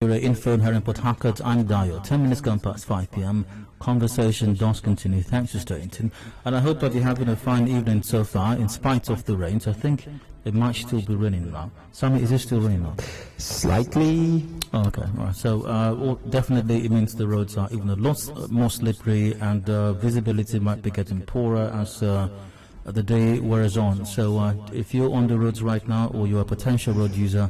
Info here in Port Harcourt. I'm Dio. 10 minutes gone past 5 p.m. Conversation does continue. Thanks for staying tuned. And I hope that you're having a fine evening so far, in spite of the rain. So I think it might still be raining now. Sammy, is it still raining now? Slightly. Oh, okay. All right. So definitely it means the roads are even a lot more slippery, and visibility might be getting poorer as the day wears on. So if you're on the roads right now, or you're a potential road user,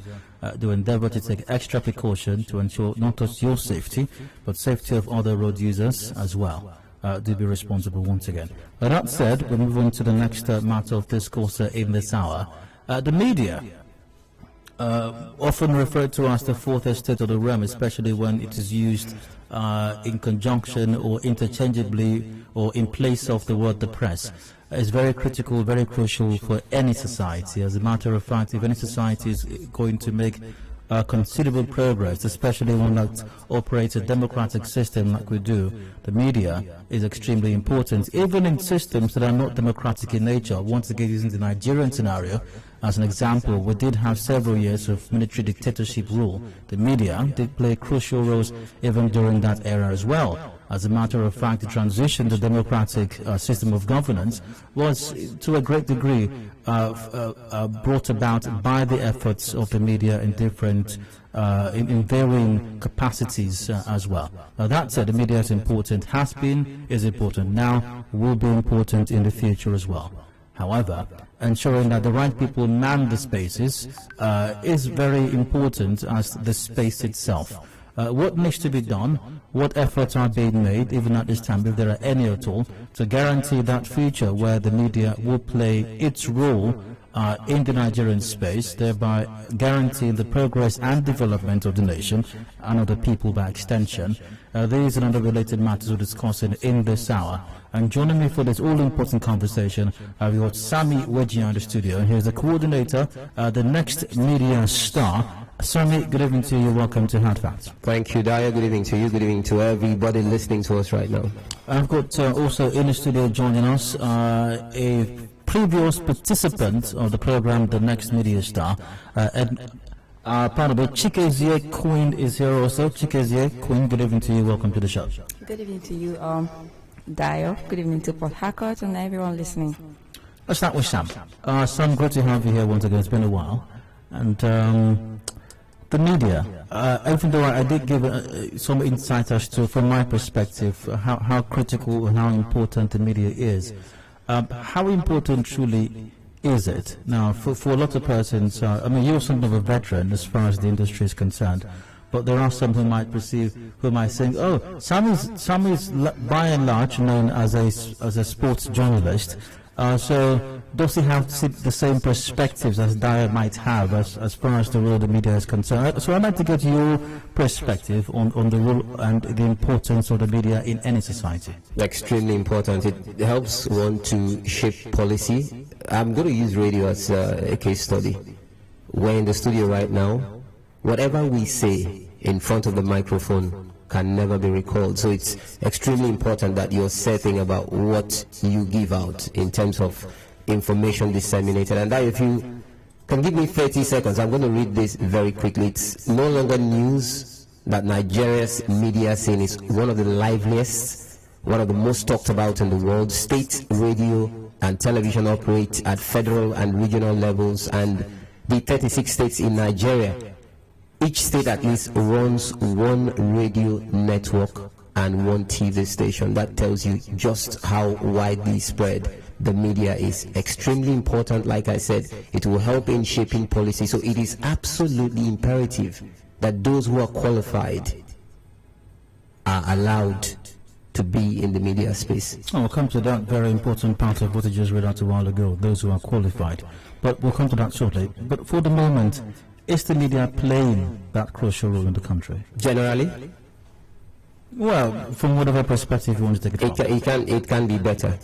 do endeavor to take extra precaution to ensure not just your safety, but safety of other road users as well. Do be responsible once again. But that said, we move on to the next matter of discourse in this hour. The media, often referred to as the fourth estate of the realm, especially when it is used in conjunction or interchangeably or in place of the word the press, is very critical, very crucial for any society. As a matter of fact, if any society is going to make considerable progress, especially one that operates a democratic system like we do, the media is extremely important, even in systems that are not democratic in nature. Once again, using the Nigerian scenario as an example, we did have several years of military dictatorship rule. The media did play crucial roles even during that era as well. As a matter of fact, the transition to democratic system of governance was, to a great degree, brought about by the efforts of the media in different, in varying capacities as well. Now, that said, the media is important, has been, is important now, will be important in the future as well. However, ensuring that the right people man the spaces is very important as the space itself. What needs to be done, what efforts are being made, even at this time, if there are any at all, to guarantee that future where the media will play its role in the Nigerian space, thereby guaranteeing the progress and development of the nation and of the people by extension. These and other related matters we're discussing in this hour. And joining me for this all-important conversation, I've got Sammy Wejinya in the studio, and here's the coordinator, the next media star. Sammy, good evening to you. Welcome to Hard Facts. Thank you, Daya. Good evening to you. Good evening to everybody listening to us right now. I've got also in the studio joining us a previous participant of the program, the next media star, and part of it, Chikezie Queen is here also. Chikezie Queen, good evening to you. Welcome to the show. Good evening to you, Dio. Good evening to Port Harcourt and everyone listening. Let's start with Sam. Sam, great to have you here once again. It's been a while. And the media, even though I did give some insight as to, from my perspective, how critical and how important the media is, how important truly is it? Now, for a lot of persons, I mean, you're something of a veteran as far as the industry is concerned, but there are some who might perceive, who might think, oh, Sammy's by and large known as a sports journalist, so does he have the same perspectives as Dyer might have as far as the role of the media is concerned? So I'd like to get your perspective on the role and the importance of the media in any society. Extremely important. It helps one to shape policy. I'm going to use radio as a case study. We're in the studio right now. Whatever we say in front of the microphone can never be recalled. So it's extremely important that you're certain about what you give out in terms of information disseminated. And that, if you can give me 30 seconds, I'm going to read this very quickly. It's no longer news that Nigeria's media scene is one of the liveliest, one of the most talked about in the world. State radio and television operate at federal and regional levels, and the 36 states in Nigeria, each state at least runs one radio network and one TV station. That tells you just how widely spread the media is. Extremely important. Like I said, it will help in shaping policy. So it is absolutely imperative that those who are qualified are allowed to be in the media space. Oh, we'll come to that very important part of what you just read out a while ago, those who are qualified. But we'll come to that shortly. But for the moment, is the media playing that crucial role in the country? Generally? Well, from whatever perspective you want to take it from. It can be better.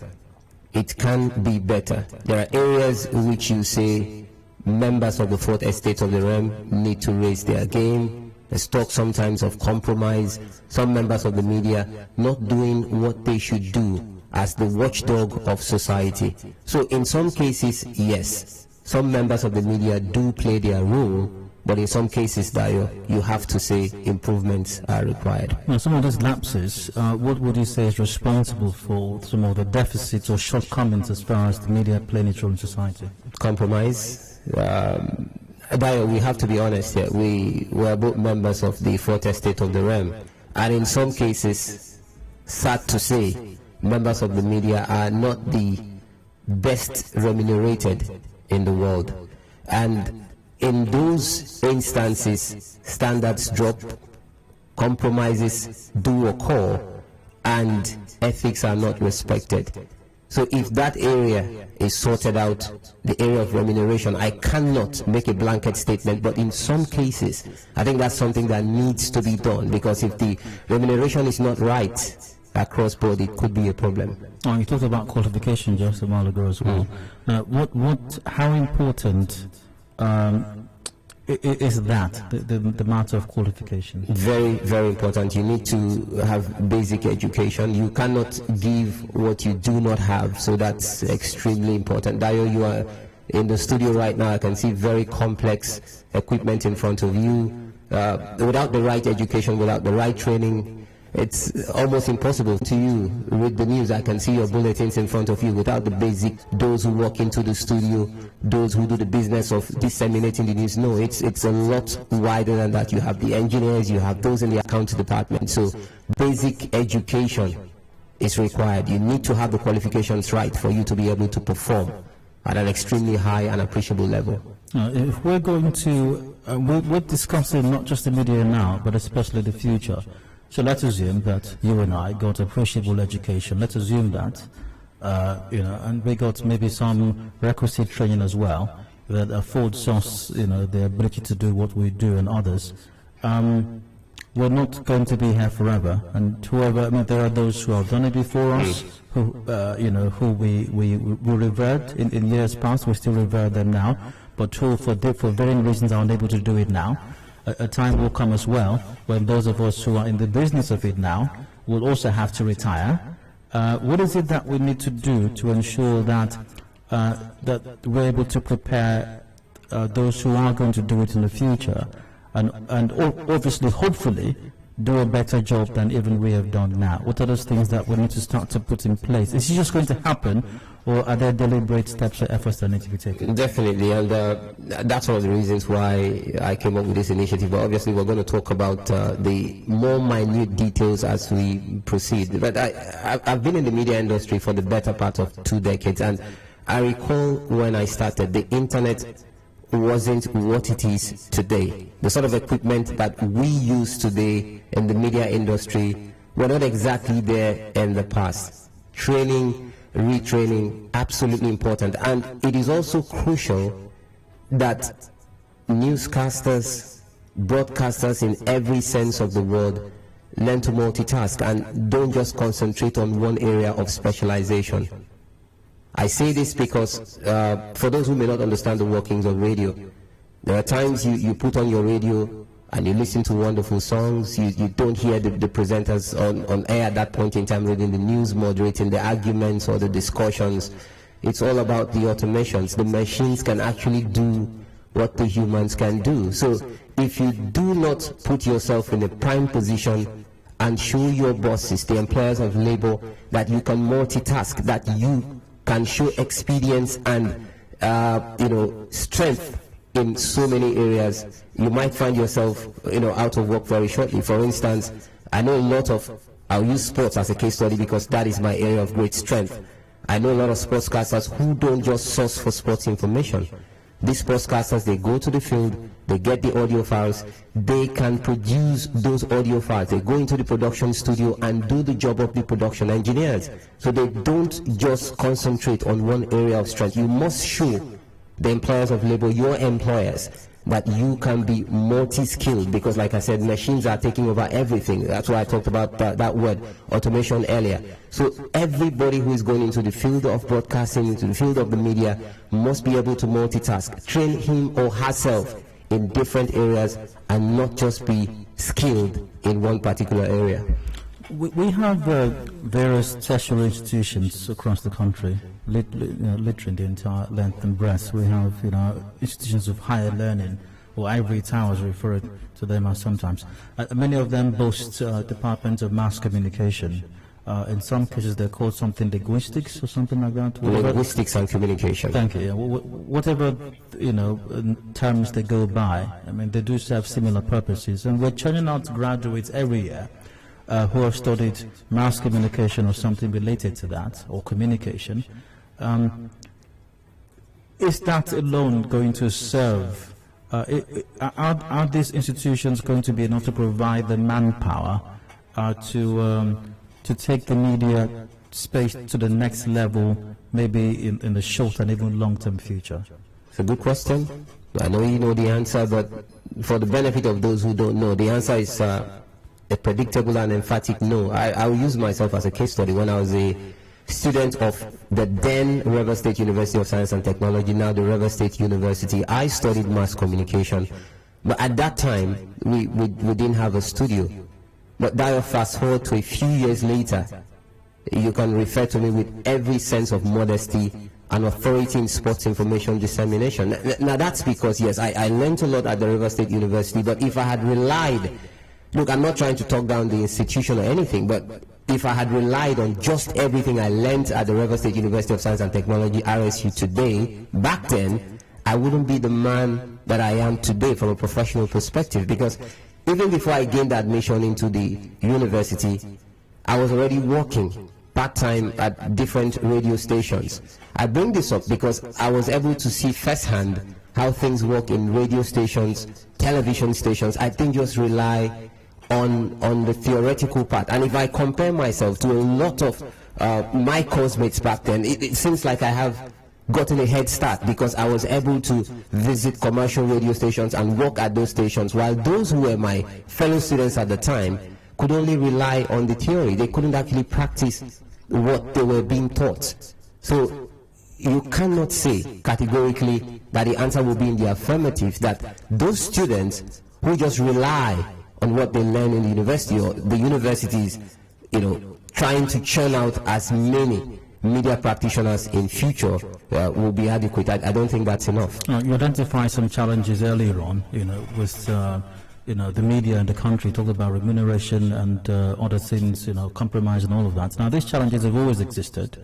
It can be better. There are areas in which you say members of the fourth estate of the realm need to raise their game. There's talk sometimes of compromise. Some members of the media not doing what they should do as the watchdog of society. So in some cases, yes, some members of the media do play their role But in some cases, Dayo, you have to say improvements are required. Now, some of these lapses, what would you say is responsible for some of the deficits or shortcomings as far as the media playing its role in society? Compromise. Dayo, we have to be honest here. We were both members of the fourth estate of the realm. And in some cases, sad to say, members of the media are not the best remunerated in the world. And in those instances, standards drop, compromises do occur, and ethics are not respected. So if that area is sorted out, the area of remuneration, I cannot make a blanket statement, but in some cases, I think that's something that needs to be done, because if the remuneration is not right across board, it could be a problem. Oh, you talked about qualification just a while ago as well. Now, how important is that, the matter of qualification? Very, very important. You need to have basic education. You cannot give what you do not have, so that's extremely important. Dayo, you are in the studio right now. I can see very complex equipment in front of you. Without the right education, without the right training, it's almost impossible to you. Read the news, I can see your bulletins in front of you. Without the basic, those who walk into the studio, those who do the business of disseminating the news, no, it's a lot wider than that. You have the engineers, you have those in the accounts department. So basic education is required. You need to have the qualifications right for you to be able to perform at an extremely high and appreciable level. If we're going to, we're discussing not just the media now, but especially the future. So let's assume that you and I got appreciable education. Let's assume that, and we got maybe some requisite training as well that affords us, the ability to do what we do and others. We're not going to be here forever, and whoever, there are those who have done it before us, who we revered in years past. We still revere them now, but who for varying reasons are unable to do it now. A time will come as well when those of us who are in the business of it now will also have to retire. What is it that we need to do to ensure that that we're able to prepare those who are going to do it in the future, and obviously, hopefully, do a better job than even we have done now? What are those things that we need to start to put in place? Is it just going to happen, or are there deliberate steps or efforts that need to be taken? Definitely, and that's one of the reasons why I came up with this initiative. But obviously, we're going to talk about the more minute details as we proceed. But I've been in the media industry for the better part of 2 decades, and I recall when I started, the internet wasn't what it is today. The sort of equipment that we use today in the media industry were not exactly there in the past. Training, retraining, absolutely important. And it is also crucial that newscasters, broadcasters in every sense of the word learn to multitask and don't just concentrate on one area of specialization. I say this because for those who may not understand the workings of radio, there are times you put on your radio and you listen to wonderful songs. You don't hear the presenters on air at that point in time reading the news, moderating the arguments or the discussions. It's all about the automations. The machines can actually do what the humans can do. So if you do not put yourself in a prime position and show your bosses, the employers of labor, that you can multitask, that you can show experience and strength in so many areas, you might find yourself out of work very shortly. For instance, I know a lot of, I'll use sports as a case study because that is my area of great strength. I know a lot of sportscasters who don't just source for sports information. These sportscasters, they go to the field, they get the audio files, they can produce those audio files. They go into the production studio and do the job of the production engineers. So they don't just concentrate on one area of strength. You must show the employers of labor, your employers, that you can be multi-skilled, because like I said, machines are taking over everything. That's why I talked about that word, automation, earlier. So everybody who is going into the field of broadcasting, into the field of the media, must be able to multitask, train him or herself in different areas and not just be skilled in one particular area. We have various tertiary institutions across the country, literally the entire length and breadth. We have institutions of higher learning or ivory towers, refer to them as sometimes. Many of them boast departments of mass communication. In some cases, they're called something linguistics or something like that. Linguistics and communication. Thank you. Yeah. Whatever terms they go by, I mean, they do serve similar purposes, and we're churning out graduates every year who have studied mass communication or something related to that, or communication. Is that alone going to serve? Are these institutions going to be enough to provide the manpower to take the media space to the next level, maybe in the short and even long-term future? It's a good question. I know you know the answer, but for the benefit of those who don't know, the answer is a predictable and emphatic no. I'll use myself as a case study. When I was a student of the then River State University of Science and Technology, now the River State University, I studied mass communication. But at that time, we didn't have a studio. But that fast forward to a few years later, you can refer to me with every sense of modesty and authority in sports information dissemination. Now that's because, yes, I learned a lot at the River State University, but if I had relied, look, I'm not trying to talk down the institution or anything, but if I had relied on just everything I learned at the River State University of Science and Technology, RSU, today, back then, I wouldn't be the man that I am today from a professional perspective, because even before I gained admission into the university, I was already working part-time at different radio stations. I bring this up because I was able to see firsthand how things work in radio stations, television stations. I didn't just rely on the theoretical part. And if I compare myself to a lot of my course mates back then, it seems like I have gotten a head start because I was able to visit commercial radio stations and work at those stations, while those who were my fellow students at the time could only rely on the theory. They couldn't actually practice what they were being taught. So you cannot say categorically that the answer will be in the affirmative, that those students who just rely on what they learn in the university, or the universities, trying to churn out as many media practitioners in future will be adequate. I don't think that's enough. You identify some challenges earlier on, with the media in the country, talk about remuneration and other things, compromise and all of that. Now, these challenges have always existed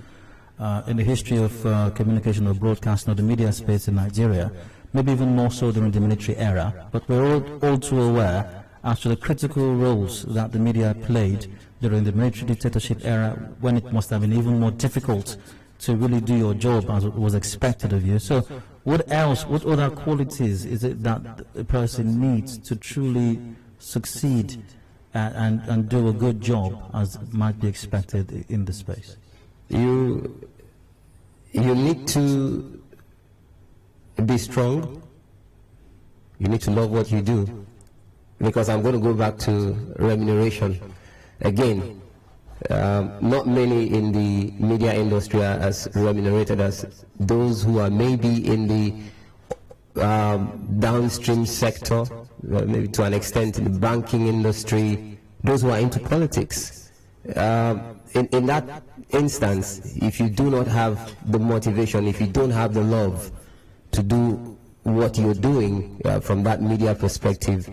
in the history of communication or broadcasting or the media space in Nigeria, maybe even more so during the military era. But we're all too aware as to the critical roles that the media played during the military dictatorship era, when it must have been even more difficult to really do your job as it was expected of you. So what other qualities is it that a person needs to truly succeed and do a good job as might be expected in the space? You need to be strong. You need to love what you do. Because I'm going to go back to remuneration. Again, not many in the media industry are as remunerated as those who are maybe in the downstream sector, maybe to an extent in the banking industry, those who are into politics. In that instance, if you do not have the motivation, if you don't have the love to do what you're doing from that media perspective,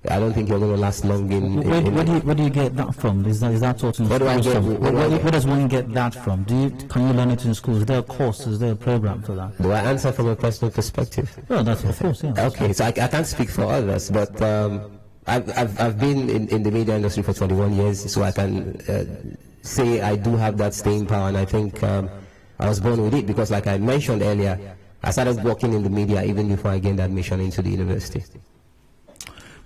I don't think you're going to last long in... Where do you get that from? Is that taught in schools? Where does one get that from? Can you learn it in schools? Is there a course? Is there a program for that? Do I answer from a personal perspective? Well, that's of course, yeah. Okay, so I can't speak for others, but I've been in the media industry for 21 years, so I can say I do have that staying power, and I think I was born with it because, like I mentioned earlier, I started working in the media even before I gained admission into the university.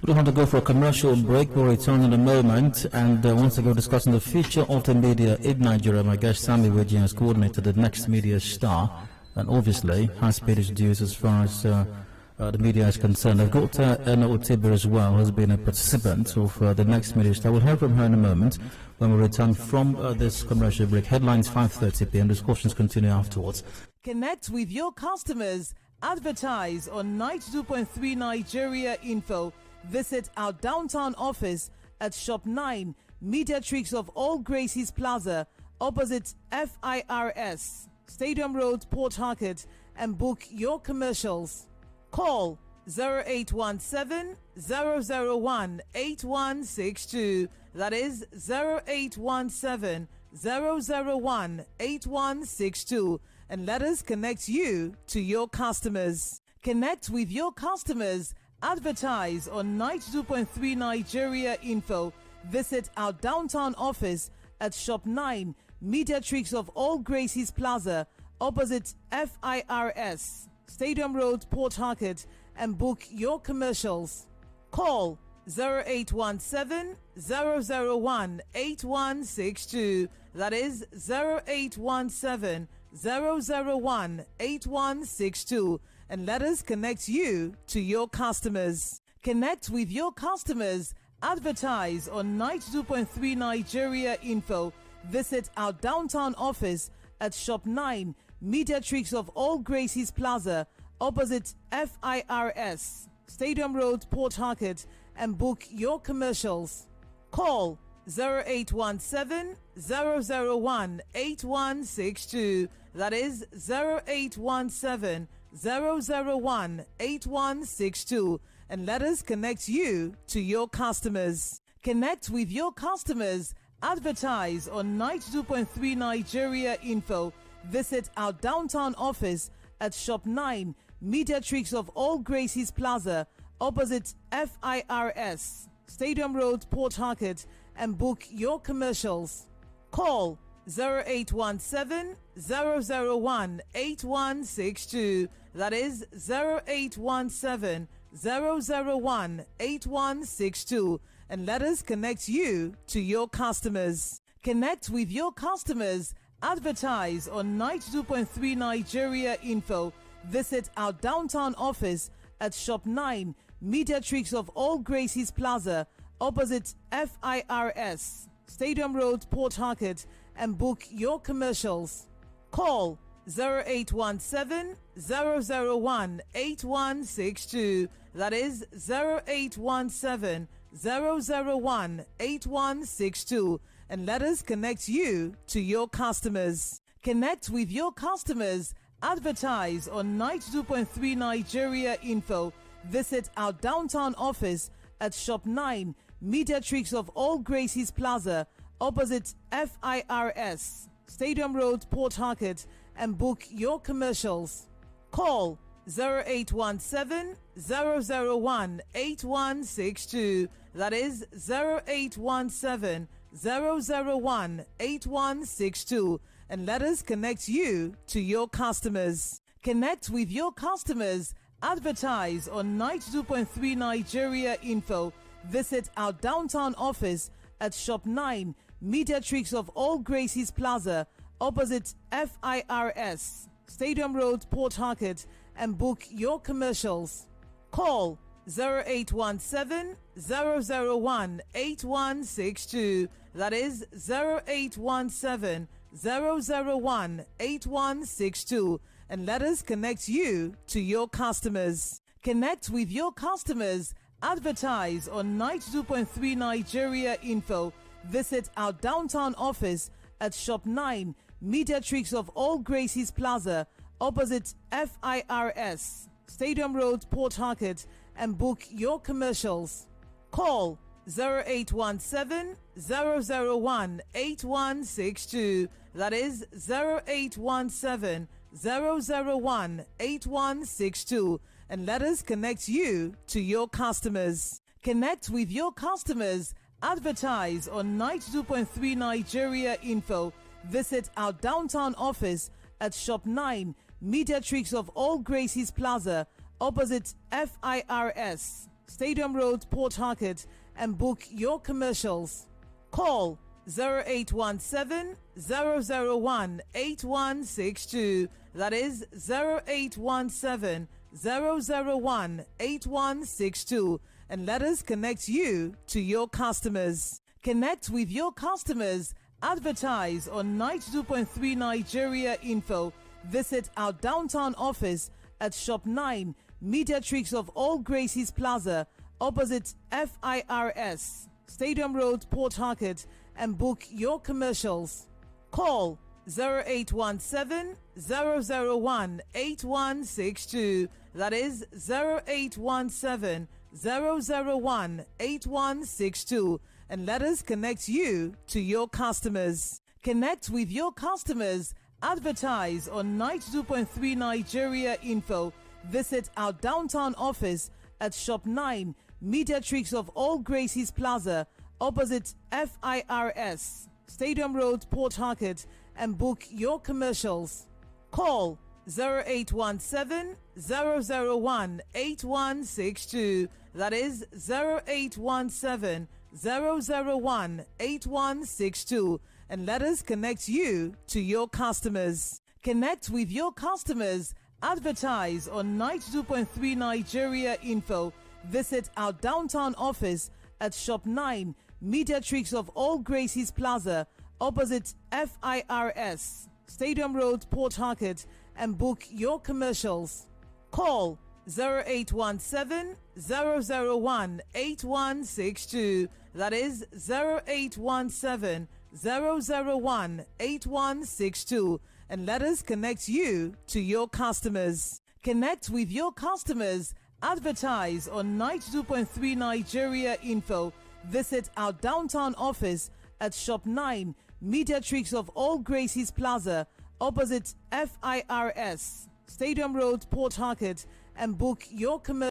We don't have to go for a commercial break. We'll return in a moment, and once again discussing the future of the media in Nigeria. My guest Sammy Wejinya has coordinated the Next Media Star, and obviously has paid his dues as far as the media is concerned. I've got Utibe as well, who has been a participant of the Next Media Star. We'll hear from her in a moment when we return from this commercial break. Headlines 5:30 p.m. Discussions continue afterwards. Connect with your customers. Advertise on 92.3 Nigeria Info. Visit our downtown office at Shop 9, Mediatrix of All Gracies Plaza, opposite FIRS, Stadium Road, Port Harcourt, and book your commercials. Call 0817 001 8162. That is 0817 001 8162. And let us connect you to your customers. Connect with your customers. Advertise on 92.3 Nigeria Info. Visit our downtown office at Shop 9, Mediatrix of All Gracies Plaza, opposite FIRS, Stadium Road, Port Harcourt, and book your commercials. Call 0817 001 8162. That is 0817 001 8162. And let us connect you to your customers. Connect with your customers. Advertise on 92.3 Nigeria Info. Visit our downtown office at Shop 9, Mediatrix of All Gracies Plaza, opposite FIRS, Stadium Road, Port Harcourt, and book your commercials. Call 0817 001 8162. That is 0817 001 8162. And let us connect you to your customers. Connect with your customers. Advertise on 92.3 Nigeria Info. Visit our downtown office at Shop 9, Mediatrix of All Gracies Plaza, opposite FIRS, Stadium Road, Port Harcourt, and book your commercials. Call 0817 001 8162. That is 0817 001 8162. And let us connect you to your customers. Connect with your customers. Advertise on 92.3 Nigeria Info. Visit our downtown office at Shop 9, Mediatrix of All Gracies Plaza, opposite FIRS, Stadium Road, Port Harcourt, and book your commercials. Call 0817 001 8162. That is 0817 001 8162. And let us connect you to your customers. Connect with your customers. Advertise on 92.3 Nigeria Info. Visit our downtown office at Shop 9, Mediatrix of All Gracies Plaza, opposite FIRS, Stadium Road, Port Harcourt, and book your commercials. Call 0817 001 8162. That is 0817 001 8162. And let us connect you to your customers. Connect with your customers. Advertise on 92.3 Nigeria Info. Visit our downtown office at Shop 9, Mediatrix of All Gracies Plaza, opposite FIRS, Stadium Road, Port Harcourt, and book your commercials. Call 0817 001 8162. That is 0817 001 8162. And let us connect you to your customers. Connect with your customers. Advertise on 92.3 Nigeria Info. Visit our downtown office at Shop 9, Mediatrix of All Gracies Plaza, opposite FIRS, Stadium Road, Port Harcourt, and book your commercials. Call 0817 001 8162. That is 0817 001 8162. And let us connect you to your customers. Connect with your customers. Advertise on 92.3 Nigeria Info. Visit our downtown office at Shop 9, Mediatrix of All Gracies Plaza, opposite FIRS, Stadium Road, Port Harcourt, and book your commercials. Call 0817 001 8162. That is 0817 001 8162. And let us connect you to your customers. Connect with your customers. Advertise on 92.3 Nigeria Info. Visit our downtown office at Shop 9, Mediatrix of All Gracies Plaza, opposite FIRS, Stadium Road, Port Harcourt, and book your commercials. Call 0817 001 8162. That is 0817 001 8162. And let us connect you to your customers. Connect with your customers. Advertise on 92.3 Nigeria Info. Visit our downtown office at Shop 9, Mediatrix of All Gracies Plaza, opposite FIRS, Stadium Road, Port Harcourt, and book your commercials. Call 0817 001 8162. That is 0817 001 8162. And let us connect you to your customers. Connect with your customers. Advertise on 92.3 Nigeria Info. Visit our downtown office at Shop 9, Mediatrix of All Gracies Plaza, opposite FIRS, Stadium Road, Port Harcourt, and book your commercials. Call 0817 001 8162. That is 0817 001 8162. And let us connect you to your customers. Connect with your customers. Advertise on 92.3 Nigeria Info. Visit our downtown office at Shop 9, Mediatrix of All Gracies Plaza, opposite FIRS, Stadium Road, Port Harcourt, and book your commercial.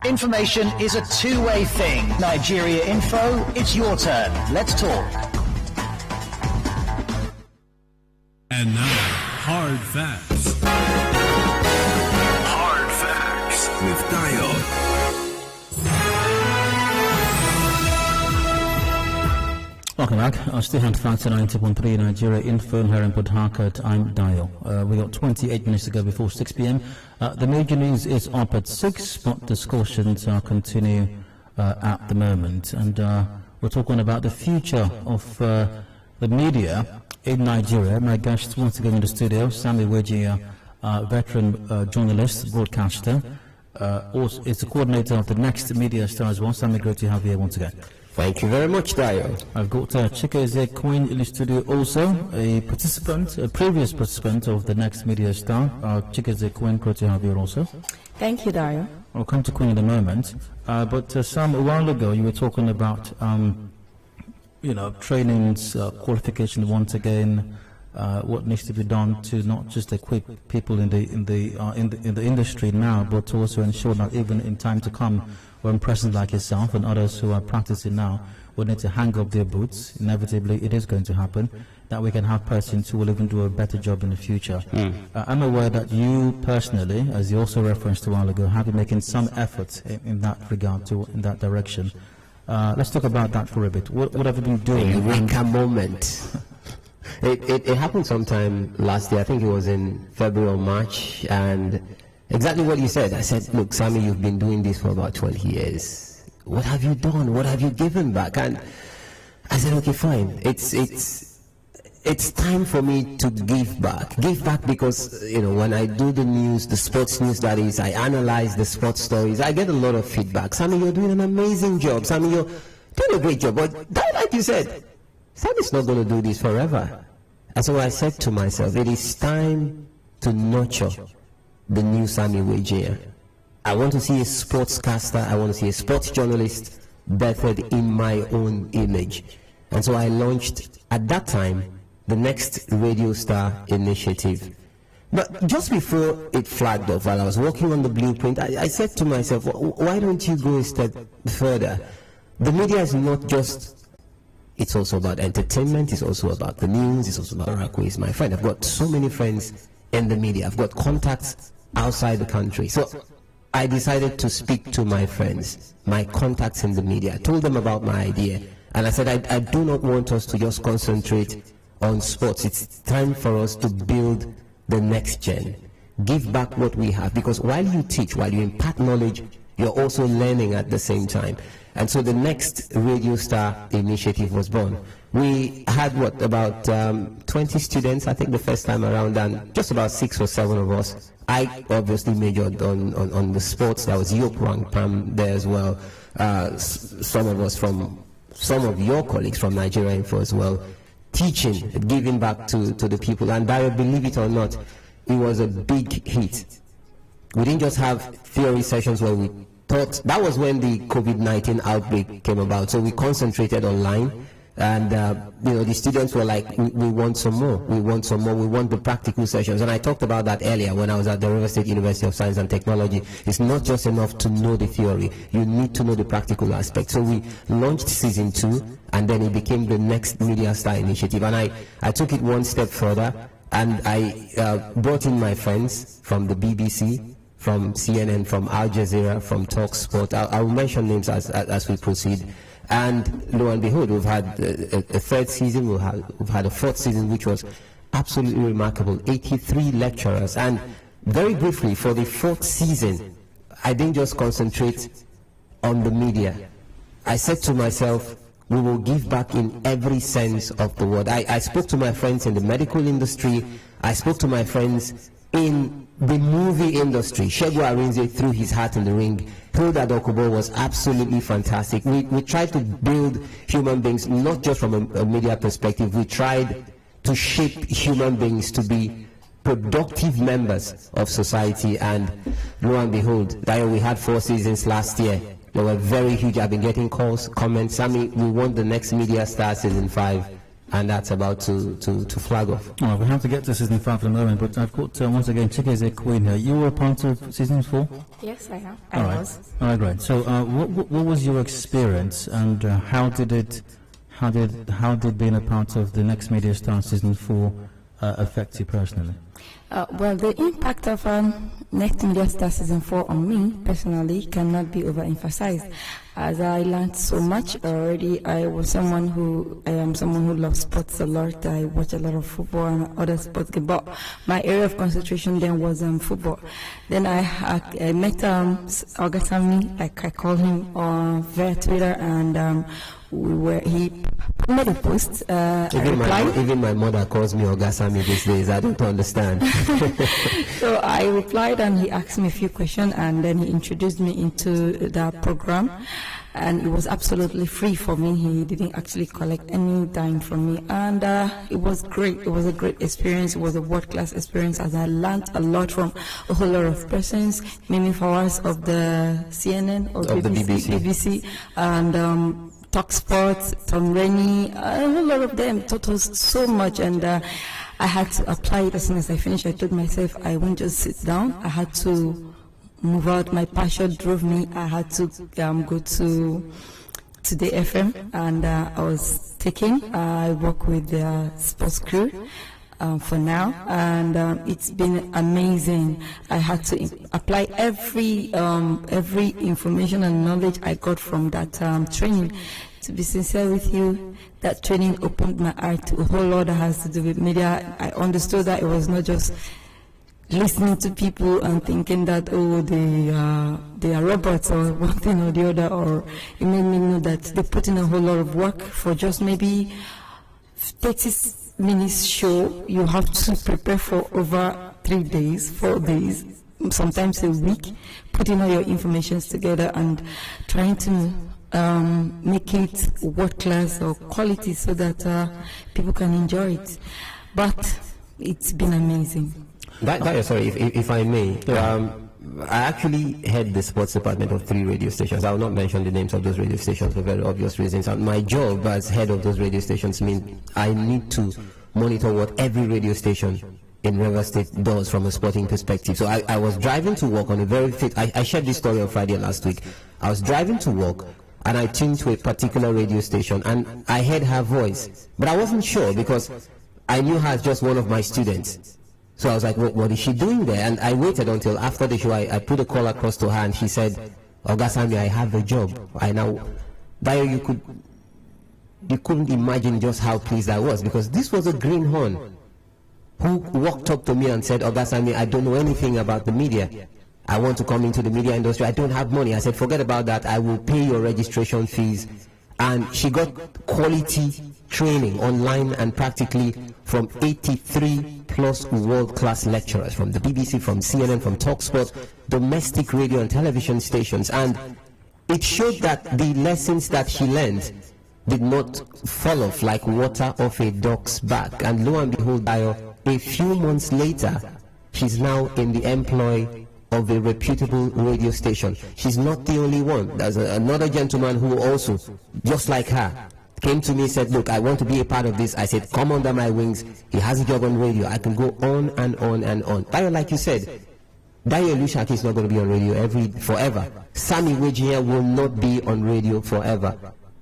Information is a two-way thing. Nigeria Info, it's your turn. Let's talk. And now, Hard Facts. Hard Facts with Dio. Welcome back. I still have facts at 90.3 Nigeria Info here in Port Harcourt. I'm Dio. We got 28 minutes to go before 6 p.m. The major news is up at 6, but discussions continue at the moment. And we're talking about the future of the media in Nigeria. My guest once again in the studio, Sammy Wejinya, veteran journalist, broadcaster. Also, is the coordinator of the Next Media Star as well. Sammy, great to have you here once again. Thank you very much, Dio. I've got Chika Elusakin in the studio also, a previous participant of the Next Media Star. Chika Elusakin, great to have you also. Thank you, Dario. I'll come to Queen in a moment. But Sam, a while ago you were talking about, trainings, qualification once again, what needs to be done to not just equip people in the industry now, but to also ensure that even in time to come, when persons like yourself and others who are practicing now will need to hang up their boots, inevitably it is going to happen, that we can have persons who will even do a better job in the future. I'm aware that you personally, as you also referenced a while ago, have been making some efforts in that regard, in that direction. Let's talk about that for a bit. What have you been doing? Eureka moment. It happened sometime last year. I think it was in February or March, and exactly what you said. I said, look, Sammy, you've been doing this for about 20 years. What have you done? What have you given back? And I said, okay, fine. It's time for me to give back. Give back because, when I do the news, the sports news that is, I analyze the sports stories, I get a lot of feedback. Sammy, you're doing an amazing job. Sammy, you're doing a great job. But that, like you said, Sammy's not going to do this forever. And so I said to myself, it is time to nurture the new Sammy Wejinya. I want to see a sportscaster, I want to see a sports journalist bettered in my own image. And so I launched, at that time, the Next Radio Star initiative. But just before it flagged off, while I was working on the blueprint, I said to myself, why don't you go a step further? The media is not just, it's also about entertainment, it's also about the news, it's also about Rakwe is my friend. I've got so many friends in the media, I've got contacts outside the country. So I decided to speak to my friends, my contacts in the media. I told them about my idea, and I said, I do not want us to just concentrate on sports. It's time for us to build the next gen. give back what we have, because while you teach, while you impart knowledge, you're also learning at the same time. And so the next Radio Star initiative was born. We had, about 20 students, I think, the first time around, and just about 6 or 7 of us. I obviously majored on the sports. There was Yop Wang Pam there as well. Some of your colleagues from Nigeria Info as well, teaching, giving back to the people. And I believe it or not, it was a big hit. We didn't just have theory sessions where we taught. That was when the COVID-19 outbreak came about. So we concentrated online. And, the students were like, we want some more. We want some more. We want the practical sessions. And I talked about that earlier when I was at the River State University of Science and Technology. It's not just enough to know the theory. You need to know the practical aspect. So we launched season 2, and then it became the next Media Star initiative. And I took it one step further, and I brought in my friends from the BBC, from CNN, from Al Jazeera, from TalkSport. I will mention names as we proceed. And lo and behold, we've had a 3rd season, we've had a 4th season, which was absolutely remarkable. 83 lecturers. And very briefly, for the 4th season, I didn't just concentrate on the media. I said to myself, we will give back in every sense of the word. I spoke to my friends in the medical industry. I spoke to my friends in the movie industry. Shegu Arinze threw his hat in the ring. Hilda Dokubo was absolutely fantastic. We tried to build human beings, not just from a media perspective. We tried to shape human beings to be productive members of society. And lo and behold, we had 4 seasons last year. They were very huge. I've been getting calls, comments. Sammy, we want the next Media Star season 5. And that's about to flag off. All right, we have to get to season 5 in a moment, but I've got once again Chikeze Queen here. You were a part of season 4? Yes, I am. All right. All right, great. So, what was your experience, and how did being a part of the next Media Star season 4 affect you personally? Well, the impact of Next Media Star Season 4 on me, personally, cannot be overemphasized. As I learned so much already, I am someone who loves sports a lot. I watch a lot of football and other sports, but my area of concentration then was football. Then I met Sammy, like I call him, via Twitter, and he made a post. Even my mother calls me Sammy these days. I don't understand. So I replied, and he asked me a few questions, and then he introduced me into the program. And it was absolutely free for me. He didn't actually collect any dime from me, and it was great. It was a great experience. It was a world-class experience, as I learned a lot from a whole lot of persons. Mimi Fawaz of the CNN or of BBC, and TalkSport, Tom Rennie, a whole lot of them taught us so much, and I had to apply it as soon as I finished. I told myself I won't just sit down. I had to move out. My passion drove me. I had to go to the FM, and I was taking. I work with the sports crew for now, and it's been amazing. I had to apply every information and knowledge I got from that training. To be sincere with you, that training opened my eye to a whole lot that has to do with media. I understood that it was not just listening to people and thinking that, they are robots or one thing or the other, or it made me know that they put in a whole lot of work for just maybe 30 minutes show. You have to prepare for over 3 days, 4 days, sometimes a week, putting all your information together and trying to make it world class or quality so that people can enjoy it. But it's been amazing. Sorry, if I may, I actually head the sports department of 3 radio stations. I will not mention the names of those radio stations for very obvious reasons. And my job as head of those radio stations means I need to monitor what every radio station in River State does from a sporting perspective. So I was driving to work on a very fit. I shared this story on Friday last week. I was driving to work, and I tuned to a particular radio station, and I heard her voice, but I wasn't sure because I knew her as just one of my students. So I was like, what is she doing there? And I waited until after the show. I put a call across to her, and she said, Sammy, I have a job. Dayo, you couldn't imagine just how pleased I was, because this was a greenhorn. who walked up to me and said, "Oga Sammy, I don't know anything about the media. I want to come into the media industry. I don't have money." I said, "Forget about that. I will pay your registration fees." And she got quality training online and practically from 83 plus world-class lecturers from the BBC, from CNN, from TalkSport, domestic radio and television stations. And it showed that the lessons that she learned did not fall off like water off a duck's back. And lo and behold, a few months later, she's now in the employ of a reputable radio station. She's not the only one. There's another gentleman who also, just like her, came to me and said, "Look, I want to be a part of this." I said, "Come under my wings." He has a job on radio. I can go on and on and on. Dayo, like you said, Adedayo Elusakin is not going to be on radio forever. Sammy Wejinya will not be on radio forever.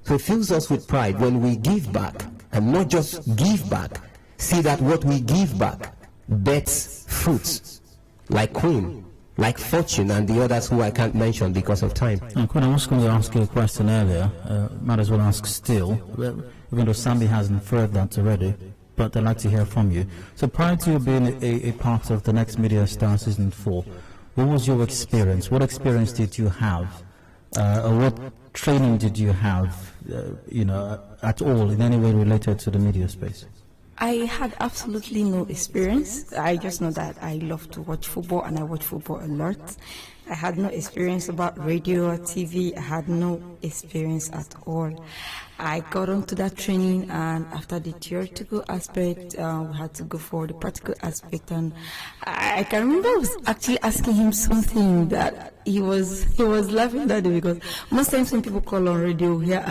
So it fills us with pride when we give back, and not just give back. See that what we give back bears fruits, like Queen, like Fortune, and the others who I can't mention because of time. Quinn, I was going to ask you a question earlier. Might as well ask still, even though Sammy has inferred that already, but I'd like to hear from you. So prior to you being a part of the Next Media Star Season 4, what was your experience? What experience did you have? Or what training did you have, at all in any way related to the media space? I had absolutely no experience. I just know that I love to watch football, and I watch football a lot. I had no experience about radio or TV. I had no experience at all. I got onto that training, and after the theoretical aspect, we had to go for the practical aspect. And I can remember I was actually asking him something that he was laughing at, because most times when people call on radio, we hear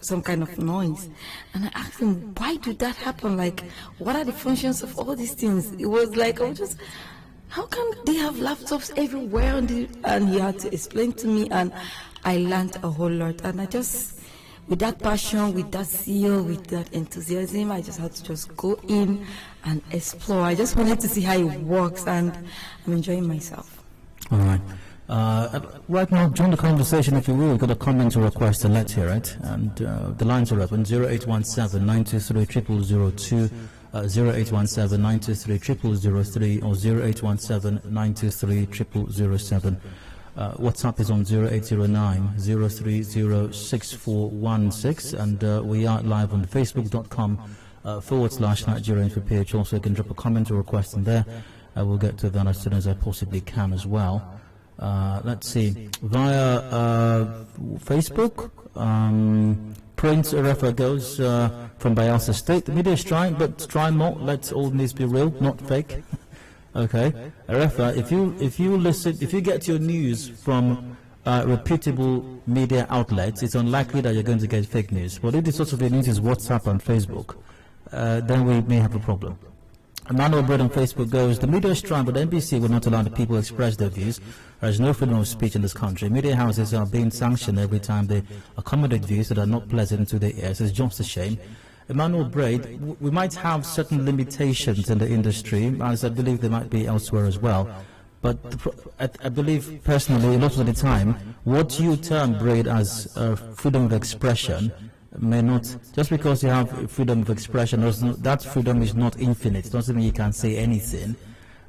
some kind of noise. And I asked him, why did that happen? Like, what are the functions of all these things? It was like, how come they have laptops everywhere? And he had to explain to me, and I learned a whole lot. And I just, with that passion, with that zeal, with that enthusiasm, I just had to just go in and explore. I just wanted to see how it works, and I'm enjoying myself. All right. Right now, join the conversation if you will. We've got a comment or request, and let's hear it. And the lines are open: 0817 923 0002, 0817 923 0003, or 0817 923 0007. WhatsApp is on 0809 030 6416, and we are live on facebook.com /Nigeria Info page. Also, you can drop a comment or request in there. I will get to that as soon as I possibly can as well. Let's see, via Facebook, Prince Arefa goes from Bayelsa State. The media is trying, but try more. Let's all needs be real, not fake. Okay, Arefa, if you get your news from reputable media outlets, it's unlikely that you're going to get fake news. But if the source of your news is WhatsApp and Facebook, then we may have a problem. Emmanuel Bread on Facebook goes, the media is trying, but NBC will not allow the people to express their views. There is no freedom of speech in this country. Media houses are being sanctioned every time they accommodate views that are not pleasant to their ears. It's just a shame. Emmanuel Braid, we might have certain limitations in the industry, as I believe there might be elsewhere as well. But I believe personally, a lot of the time, what you term, Braid, as freedom of expression may not, just because you have freedom of expression, that freedom is not infinite. It doesn't mean you can't say anything.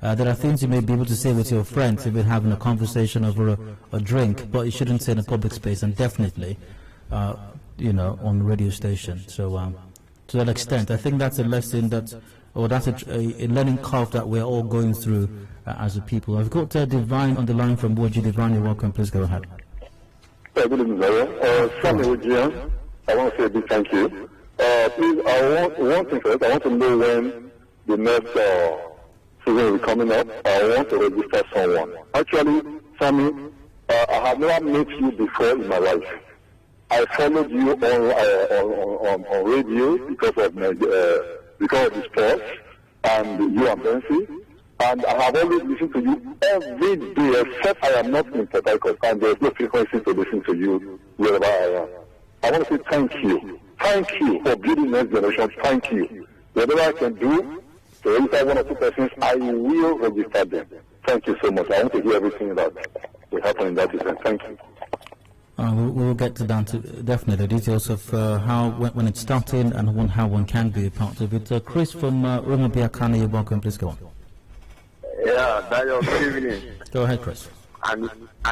There are things you may be able to say with your friends if you're having a conversation over a drink, but you shouldn't say in a public space, and definitely, on the radio station. So to that extent, I think that's a lesson that's a learning curve that we're all going through as a people. I've got Divine on the line from Wejinya. Divine, you're welcome. Please go ahead. Good evening, Sammy Wejinya. I want to say a big thank you. Please, I want to know when the next season will be coming up. I want to register someone. Actually, Sammy, I have never met you before in my life. I followed you on radio because of the sports and you and Bensi, and I have always listened to you every day, except I am not in Port Harcourt, and there is no frequency to listen to you wherever I am. I want to say thank you. Thank you for building next generation. Thank you. Whatever I can do to register one or two persons, I will register them. Thank you so much. I want to hear everything that will happen in that event. Thank you. We will get to down to definitely the details of how when it's starting and how one can be a part of it. Chris from Rumabiakana, you're welcome. Please go on. Yeah, Dayo, good evening. Go ahead, Chris. And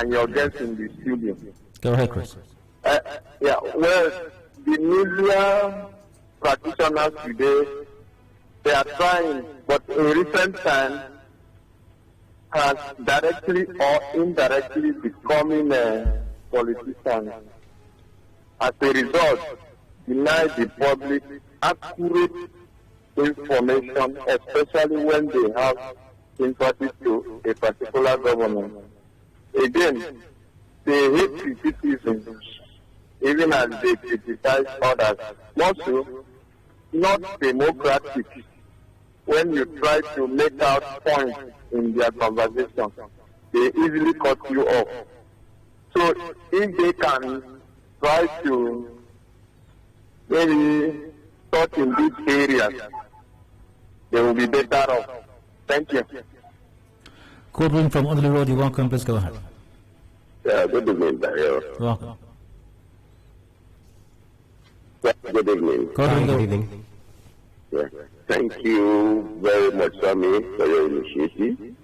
your guest in the studio. Go ahead, Chris. Yeah, well, the media practitioners today, they are trying, but in recent times, has directly or indirectly becoming politicians. As a result, deny the public accurate information, especially when they have sympathy to a particular government. Again, they hate criticism, even as they criticize others. Also, not democratic when you try to make out points in their conversation. They easily cut you off. So if they can try to maybe talk in these areas, they will be better off. Thank you. Corbin from Odley Road, you're welcome. Please go ahead. Yeah, good evening, Dayo. Welcome. Yeah, good evening. Good evening. Yeah. Thank you very much, Sammy, for your initiative.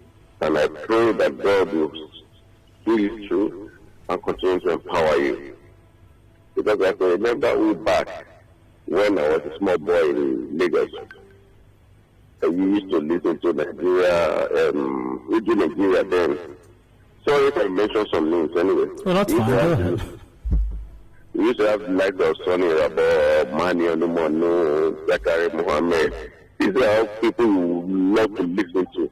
And I pray that God will see you through and continue to empower you. Because I can remember way back when I was a small boy in Lagos. We used to listen to Nigeria, Radio Nigeria then. Sorry if I mention some names anyway. Well, that's fine. Go ahead. We used to have like the Sonny Rabo, Mani Onumonu, Zakari Mohammed. These are all people you love to listen to.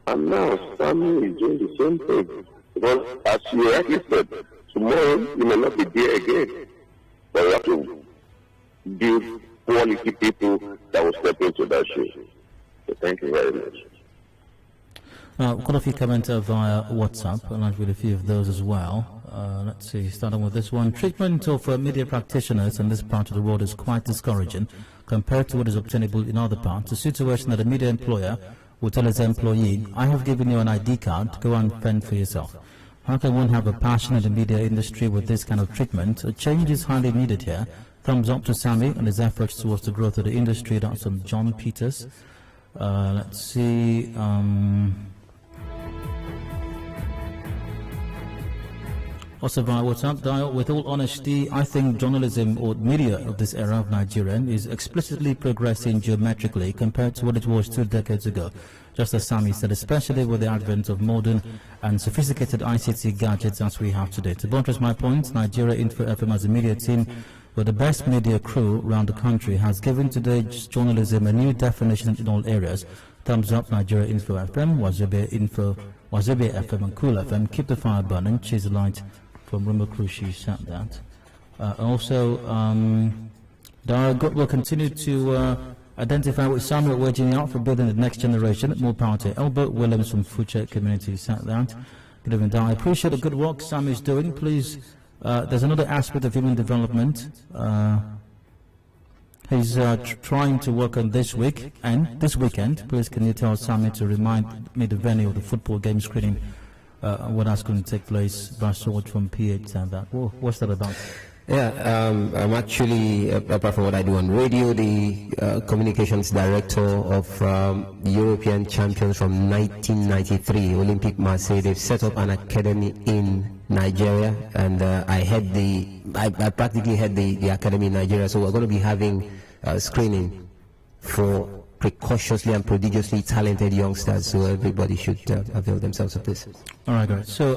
And now Sammy is doing the same thing. Because as you rightly said, tomorrow you may not be there again. But you have to build quality people that will step into that shoe. So thank you very much. Quite a few comments via WhatsApp, and I've read a few of those as well. Let's see, starting with this one. Treatment of media practitioners in this part of the world is quite discouraging compared to what is obtainable in other parts. A situation that a media employer will tell his employee, I have given you an ID card, go and fend for yourself. How can one have a passion in the media industry with this kind of treatment? A change is highly needed here. Thumbs up to Sammy and his efforts towards the growth of the industry. That's from John Peters. Let's see. Also via WhatsApp, Dial, with all honesty, I think journalism or media of this era of Nigeria is explicitly progressing geometrically compared to what it was 2 decades ago. Just as Sammy said, especially with the advent of modern and sophisticated ICT gadgets as we have today. To buttress my point, Nigeria Info FM as a media team with the best media crew around the country has given today's journalism a new definition in all areas. Thumbs up, Nigeria Info FM, Wazobia FM and Cool FM. Keep the fire burning, chase the light. From Rumba Crushi said that. God will continue to identify with Samuel Wejinya for building the next generation. More power to Albert Williams from Fuche Community said that. Good evening, Dar. I appreciate the good work Sam is doing. Please, there's another aspect of human development. He's trying to work on this week and this weekend. Please, can you tell Sammy to remind me the venue of the football game screening? When that's going to take place, Brasord from PH and that. What's that about? Yeah, I'm actually, apart from what I do on radio, the communications director of European champions from 1993, Olympique Marseille. They've set up an academy in Nigeria, and I practically head the academy in Nigeria. So we're going to be having screening for precociously and prodigiously talented youngsters, so everybody should avail themselves of this. All right, guys. So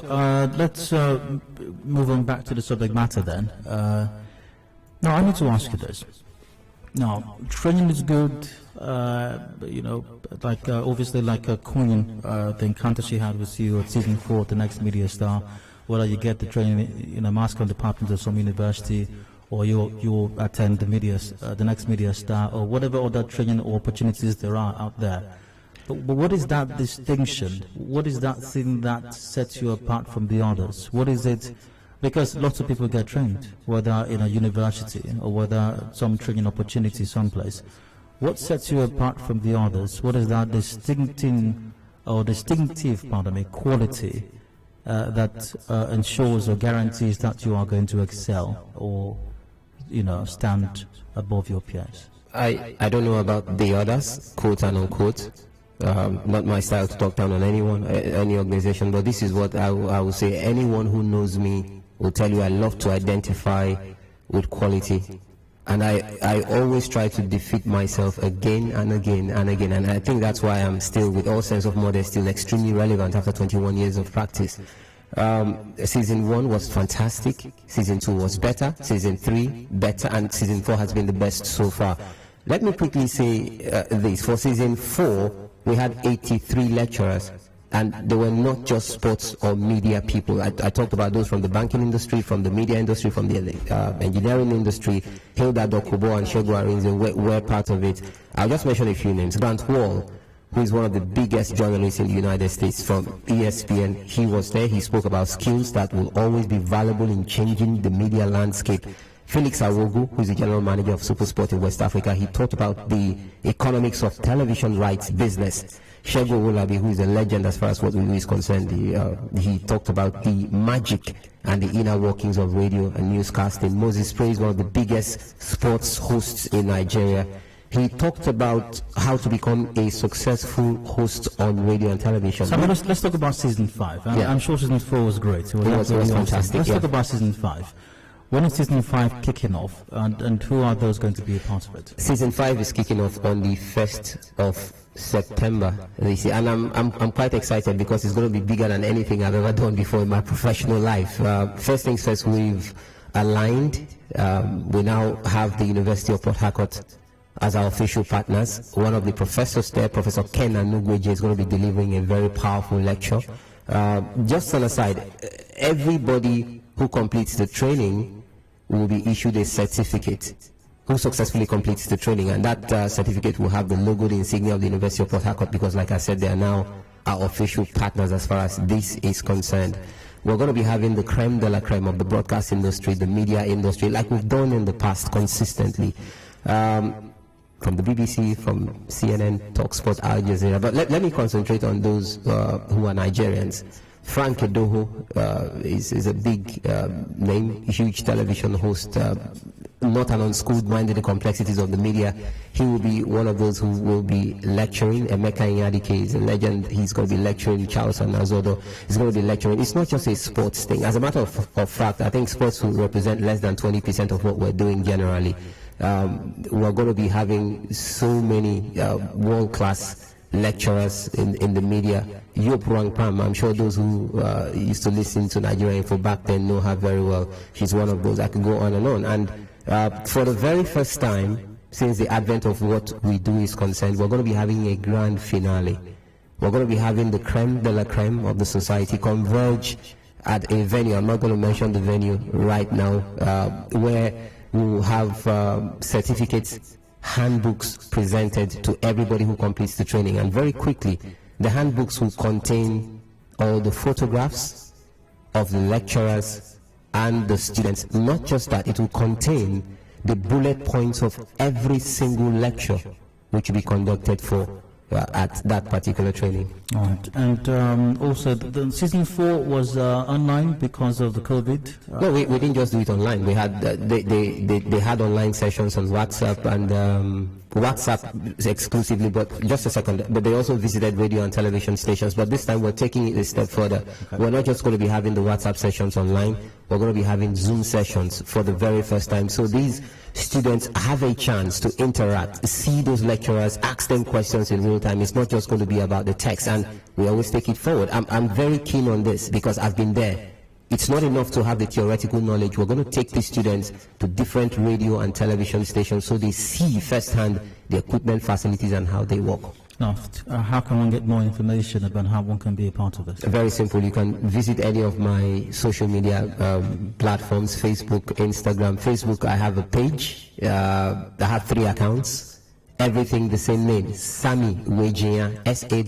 let's move on back to the subject matter then. Now, I need to ask you this. Now, training is good, obviously like a Queen, the encounter she had with you at season 4, the next media star, whether you get the training in a mass comm department of some university, or you attend the next media star, or whatever other training or opportunities there are out there. But what is that distinction? What is that thing that sets you apart from the others? What is it? Because lots of people get trained, whether in a university or whether some training opportunity someplace. What sets you apart from the others? What is that distinctive quality that ensures or guarantees that you are going to excel or, stand above your peers? I don't know about the others, quote and unquote. Not my style to talk down on anyone, any organization, but this is what I will say. Anyone who knows me will tell you I love to identify with quality. And I always try to defeat myself again and again and again. And I think that's why I'm still, with all sense of modesty, still extremely relevant after 21 years of practice. Season 1 was fantastic. Season 2 was better. Season 3, better. And Season 4 has been the best so far. Let me quickly say this. For Season 4, we had 83 lecturers. And they were not just sports or media people. I talked about those from the banking industry, from the media industry, from the engineering industry. Hilda Dokubo and Shegu Arinze were part of it. I'll just mention a few names. Grant Wall, who is one of the biggest journalists in the United States, from ESPN. He was there. He spoke about skills that will always be valuable in changing the media landscape. Felix Awogu, who is the general manager of SuperSport in West Africa, he talked about the economics of television rights business. Shegu Olabi, who is a legend as far as what we do is concerned, he talked about the magic and the inner workings of radio and newscasting. Moses Praise, one of the biggest sports hosts in Nigeria. He talked about how to become a successful host on radio and television. So let's talk about Season 5. I'm sure Season 4 was great. It was fantastic. Let's talk about Season 5. When is Season 5 kicking off, and who are those going to be a part of it? Season 5 is kicking off on the 1st of September this year, and I'm quite excited because it's going to be bigger than anything I've ever done before in my professional life. First things first, we've aligned. We now have the University of Port Harcourt as our official partners. One of the professors there, Professor Ken Anugweje, is going to be delivering a very powerful lecture. Just on a side, everybody who completes the training will be issued a certificate, who successfully completes the training, and that certificate will have the logo, the insignia of the University of Port Harcourt, because like I said, they are now our official partners as far as this is concerned. We're going to be having the creme de la creme of the broadcast industry, the media industry, like we've done in the past consistently. From the BBC, from CNN, TalkSport, Al Jazeera. But let me concentrate on those who are Nigerians. Frank Edoho is a big name, huge television host, not an unschooled mind in the complexities of the media. He will be one of those who will be lecturing. Emeka Inyadike is a legend. He's going to be lecturing. Charles Anazodo is going to be lecturing. It's not just a sports thing. As a matter of fact, I think sports will represent less than 20% of what we're doing generally. We're going to be having so many world-class lecturers in the media. Yop Rangpam, I'm sure those who used to listen to Nigeria Info back then know her very well. She's one of those. I can go on and on. And for the very first time since the advent of what we do is concerned, we're going to be having a grand finale. We're going to be having the creme de la creme of the society converge at a venue. I'm not going to mention the venue right now, where we will have certificates, handbooks presented to everybody who completes the training. And very quickly, the handbooks will contain all the photographs of the lecturers and the students. Not just that, it will contain the bullet points of every single lecture which will be conducted for at that particular training. All right. And also, the Season 4 was online because of the COVID? No, we didn't just do it online. We had they had online sessions on WhatsApp and WhatsApp exclusively, but just a second. But they also visited radio and television stations. But this time we're taking it a step further. Okay. We're not just going to be having the WhatsApp sessions online. We're going to be having Zoom sessions for the very first time. So these students have a chance to interact, see those lecturers, ask them questions in real time. It's not just going to be about the text, and we always take it forward. I'm very keen on this because I've been there. It's not enough to have the theoretical knowledge. We're going to take these students to different radio and television stations so they see firsthand the equipment, facilities, and how they work. Now, how can one get more information about how one can be a part of this? Very simple. You can visit any of my social media platforms, Facebook, Instagram. Facebook, I have a page. I have 3 accounts. Everything the same name. Sammy Wejinya, SAMMY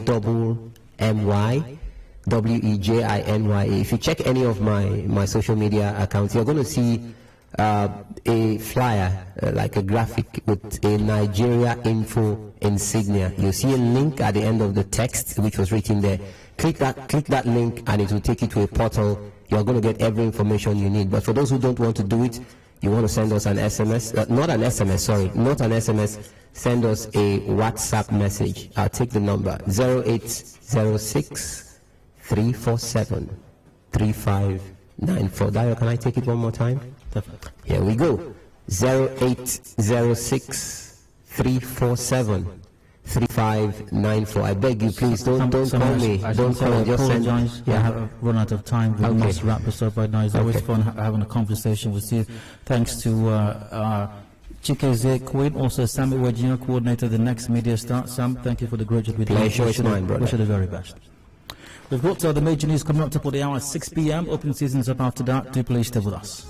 WEJINYA. If you check any of my social media accounts, you're going to see a flyer, like a graphic with a Nigeria Info insignia. You'll see a link at the end of the text which was written there. Click that link and it will take you to a portal. You're going to get every information you need. But for those who don't want to do it, you want to send us an SMS, not an SMS, send us a WhatsApp message. I'll take the number 0806 347 3594. Dayo, can I take it one more time? Definitely. Here we go. 0806 347 3594. I beg you, please don't call me. Don't call me. Just send. Yeah, I have run out of time. We must wrap this up right now. It's always fun having a conversation with you. Thanks to Chikeze Queen, also Sammy Wejinya, coordinator of the Next Media Start. Sam, thank you for the great job you did. Pleasure is mine, brother. Wish you the very best. We've got the major news coming up to the hour at 6 p.m. Open season's up after that. Do please stay with us.